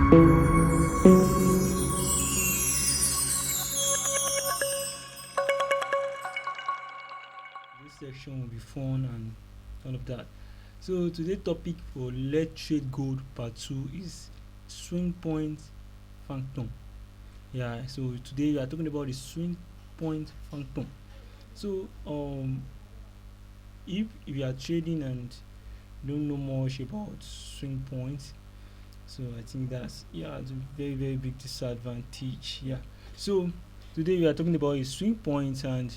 This section will be fun and all of that. So today's topic for Let's Trade Gold Part 2 is swing point phantom. Yeah, so today we are talking about the swing point phantom. So if you are trading and don't know much about swing points, so I think that's, yeah, it's a very very big disadvantage. Yeah. So today we are talking about a swing point, and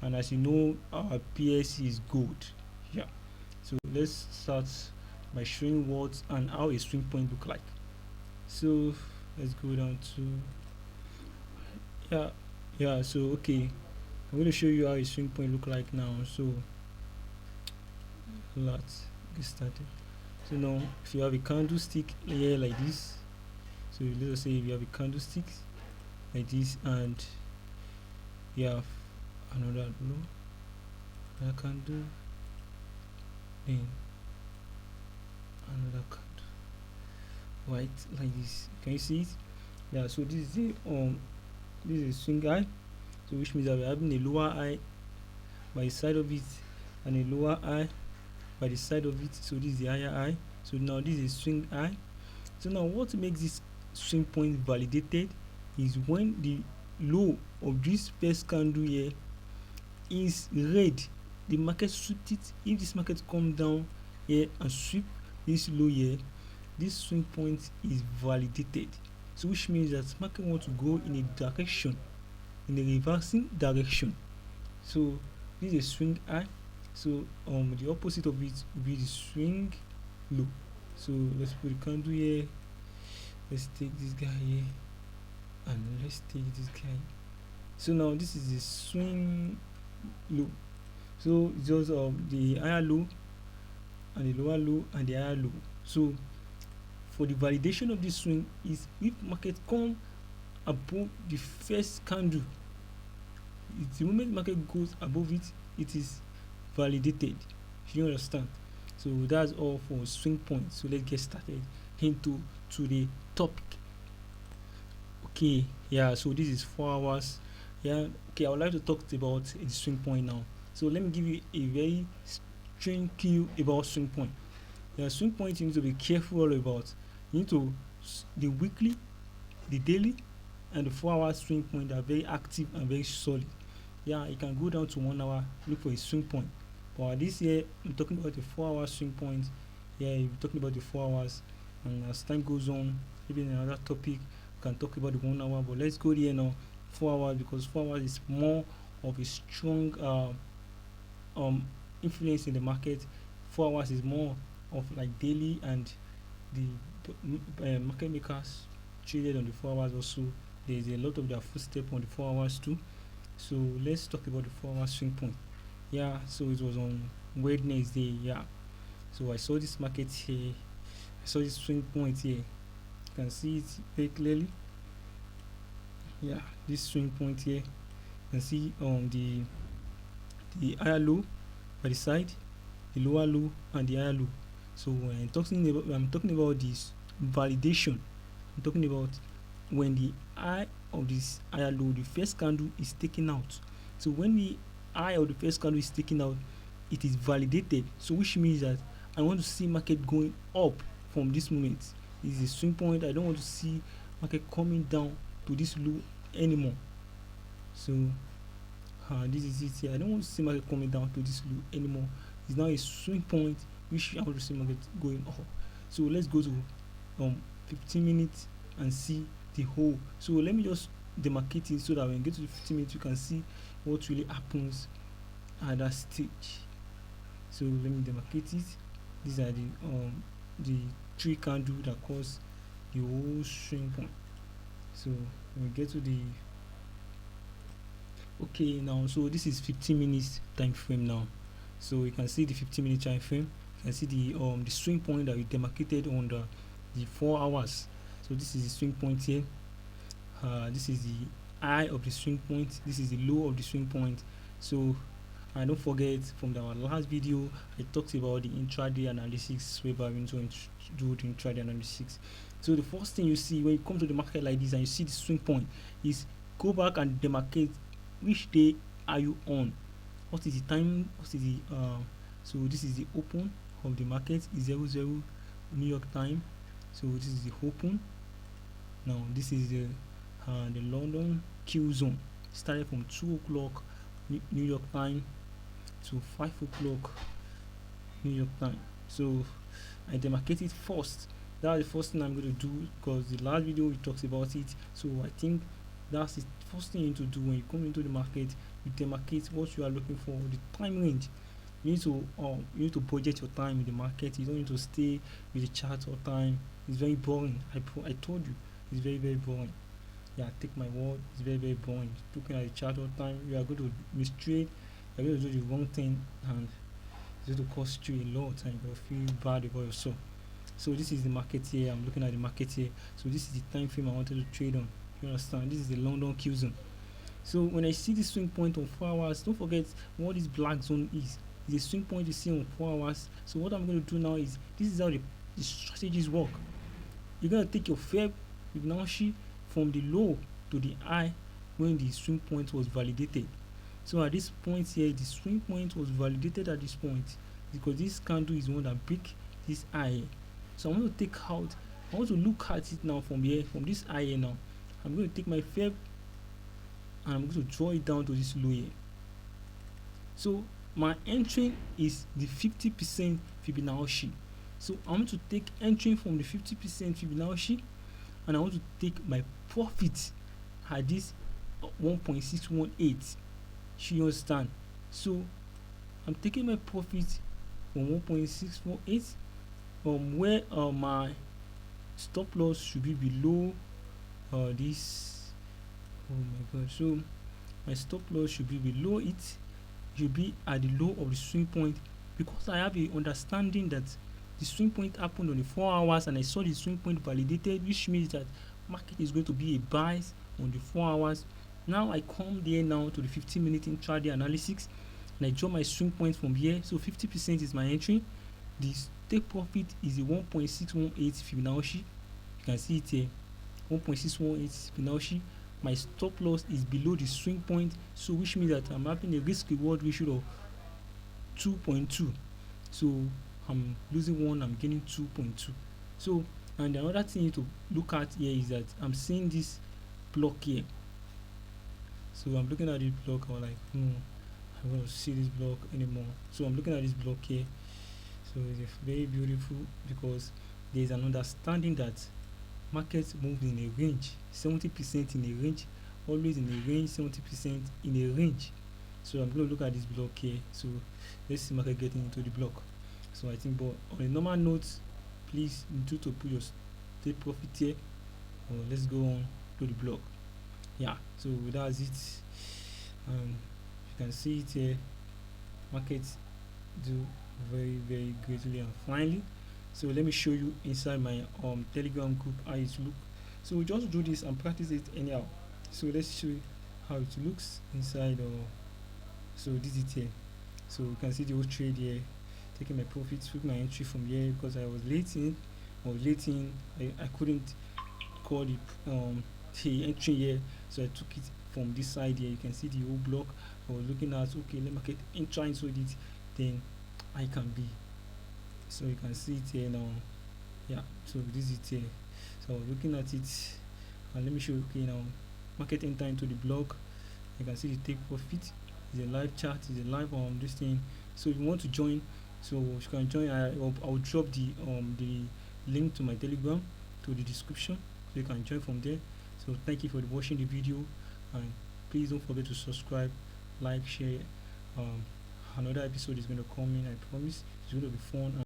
as you know, our PSC is gold. Yeah. So let's start by showing what and how a swing point look like. So let's go down to, yeah, yeah. So okay, I'm going to show you how a swing point look like now. So let's get started. So now, if you have a candlestick here like this, so let us say if you have a candlestick like this, and you have another low, another candle, then another candle, white like this. Can you see it? Yeah. So this is a swing high. So which means that we're having a lower high by the side of it and a lower high by the side of it. So this is the higher high. So now this is swing high. So now what makes this swing point validated is when the low of this first candle here is red, the market sweep it. If this market come down here and sweep this low here, this swing point is validated. So which means that market want to go in a direction, in a reversing direction. So this is a swing high. So the opposite of it will be the swing low. So let's put the candle here. Let's take this guy here, and let's take this guy. So now this is the swing low. So it's just the higher low and the lower low and the higher low. So for the validation of this swing is if market come above the first candle, the moment market goes above it, it is validated. You understand? So that's all for swing points. So let's get started into the topic. Okay, yeah. So this is 4 hours. Yeah. Okay, I would like to talk about the swing point now. So let me give you a very strange clue about swing point. Yeah, swing point you need to be careful all about. You need to the weekly, the daily, and the 4 hour swing point are very active and very solid. Yeah, you can go down to 1 hour, look for a swing point. But this year, I'm talking about the 4 hour swing point. Yeah, you're talking about the 4 hours, and as time goes on, maybe in another topic, we can talk about the 1 hour. But let's go here now, 4 hours, because 4 hours is more of a strong influence in the market. 4 hours is more of like daily, and the market makers traded on the 4 hours also. There's a lot of their footstep on the 4 hours too. So let's talk about the 4 hour swing point. Yeah, so it was on Wednesday. Yeah, so I saw this market here. I saw this swing point here. You can see it very clearly. Yeah, this swing point here. You can see the higher low by the side, the lower low, and the higher low. So when I'm talking about this validation. I'm talking about when the high of this higher low, the first candle is taken out. So when the high of the first candle is taken out, it is validated. So which means that I want to see market going up from this moment. This is a swing point. I don't want to see market coming down to this low anymore. So this is it here. I don't want to see market coming down to this low anymore. It's now a swing point which I want to see market going up. So let's go to 15 minutes and see the whole. So let me just demarcate it so that when we get to the 15 minutes you can see what really happens at that stage. So let me demarcate it. These are the three candles that cause the whole swing point. So when we get to the okay now, so this is 15 minutes time frame now. So you can see the 15-minute time frame. You can see the swing point that we demarcated on the 4 hours. So this is the swing point here. This is the high of the swing point. This is the low of the swing point. So And don't forget, from our last video I talked about the intraday analysis, whereby we going to do the intraday analysis. So the first thing you see when you come to the market like this and you see the swing point is go back and demarcate which day are you on, what is the time, what is the so this is the open of the market, is 00 New York time. So this is the open. Now this is the London Q zone, started from 2 o'clock New York time to 5 o'clock New York time. So I demarcate it first. That's the first thing I'm going to do, because the last video we talked about it. So I think that's the first thing you need to do when you come into the market. You demarcate what you are looking for, the time range. You need to budget your time in the market. You don't need to stay with the chart all time. It's very boring. I told you, it's very, very boring. Yeah, take my word, it's very, very boring. Looking at the chart all time, you are going to mistrade, you're going to do the wrong thing, and it's going to cost you a lot, and you'll feel bad about yourself. So this is the market here. I'm looking at the market here. So this is the time frame I wanted to trade on. You understand? This is the London Q zone. So when I see the swing point on 4 hours, don't forget what this black zone is. It's a swing point you see on 4 hours. So what I'm going to do now is, this is how the strategies work. You're going to take your fair Fibonacci from the low to the high when the swing point was validated. So at this point here, the swing point was validated at this point because this candle is one that break this high. So I want to take out, I want to look at it now from here, from this high here now. I'm going to take my Fib and I'm going to draw it down to this low here. So my entry is the 50% Fibonacci. So I want to take entry from the 50% Fibonacci, and I want to take my profit at this 1.618. You understand? So I'm taking my profit from 1.618, where my stop loss should be below this. Oh my god! So my stop loss should be below it. Should be at the low of the swing point, because I have a understanding that the swing point happened on the 4 hours, and I saw the swing point validated, which means that market is going to be a buy on the 4 hours. Now I come there now to the 15-minute intraday analysis, and I draw my swing point from here. So 50% is my entry. The take profit is the 1.618 Fibonacci. You can see it here, 1.618 Fibonacci. My stop loss is below the swing point, so which means that I'm having a risk reward ratio of 2.2. So I'm losing 1, I'm gaining 2.2. So, and another thing you need to look at here is that I'm seeing this block here. So I'm looking at this block, I'm like, I want to see this block anymore. So I'm looking at this block here. So it's very beautiful, because there is an understanding that markets move in a range, 70% in a range, always in a range, 70% in a range. So I'm going to look at this block here. So let's see market getting into the block. So I think, but on a normal note, please do to put your take profit here. Let's go on to the block. Yeah, so that's it. You can see it here. Markets do very, very greatly and finally. So let me show you inside my Telegram group how it look. So we just do this and practice it anyhow. So let's show you how it looks inside. So this is it here. So you can see the whole trade here. Taking my profits, took my entry from here because I was late in. I couldn't call the entry here, so I took it from this side here. You can see the whole block. I was looking at, okay, let me get entry into it, then I can be. So you can see it here now. Yeah, so this is it here. So looking at it, and let me show you. Okay, now market enter into the block. You can see the take profit is a live chart, is a live this thing. So if you want to join, so you can join. I'll drop the link to my Telegram to the description, so you can join from there. So thank you for watching the video, and please don't forget to subscribe, like, share. Another episode is going to come in, I promise. It's going to be fun.